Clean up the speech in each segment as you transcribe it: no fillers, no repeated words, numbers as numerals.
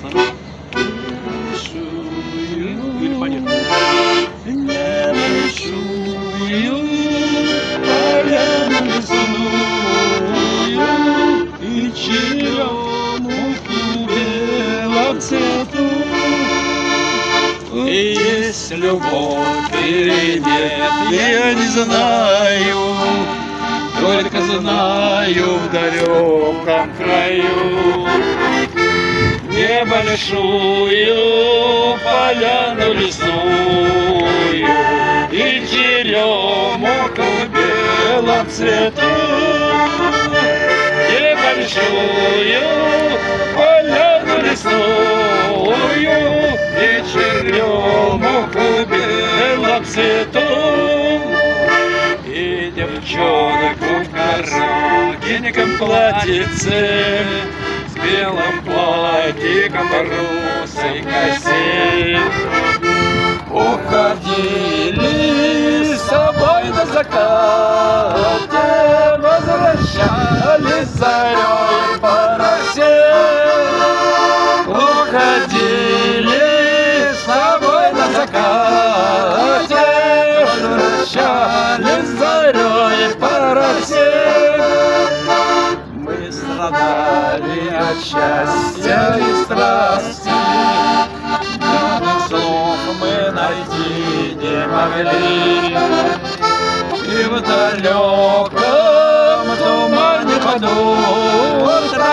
пацаны. Или поехали. Не большую поляну лесную и черемуху белом цвету. И есть любовь или нет, я не знаю, только знаю в далеком краю небольшую поляну лесную и черемуху в белом цвету. Небольшую поляну лесную и черемуху в белом цвету. И девчонку в коротеньком платьице с белым платьиком в русой косе уходили с собой на закате, возвращались зарей по росе. Уходили с собой на закате, возвращались зарей по росе. Мы страдали от счастья и страсти, но слов мы найти не могли. И в далеком тумане под утро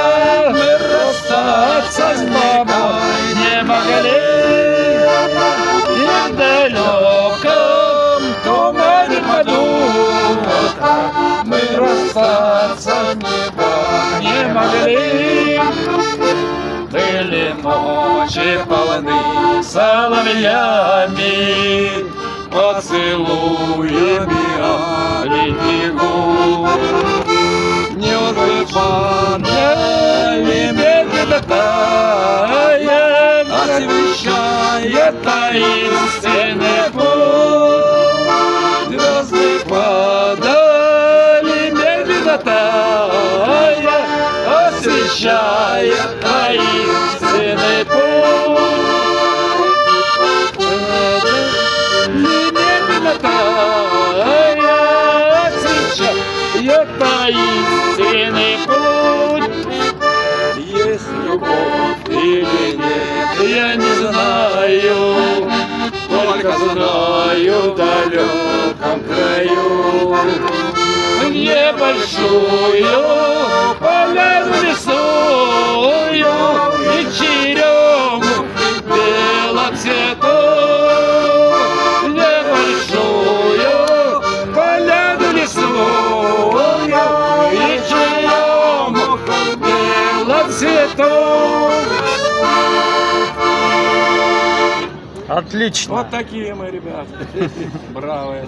мы расстаться с тобой не могли. И в далеком тумане под утро мы расстаться не могли. Были ночи полны соловьями, поцелуями оленей губ. Нёсы падали медленно тая, освещая таинственный путь. Звезды падали медленно тая, освещая таинственный путь. Таинственный путь. Есть любовь или нет, я не знаю, только знаю в далеком краю небольшую поляну лесную и черемуху в белом цвету. Небольшую поляну лесную и черемуху в белом цвету. Отлично. Вот такие мы, ребята. Бравые.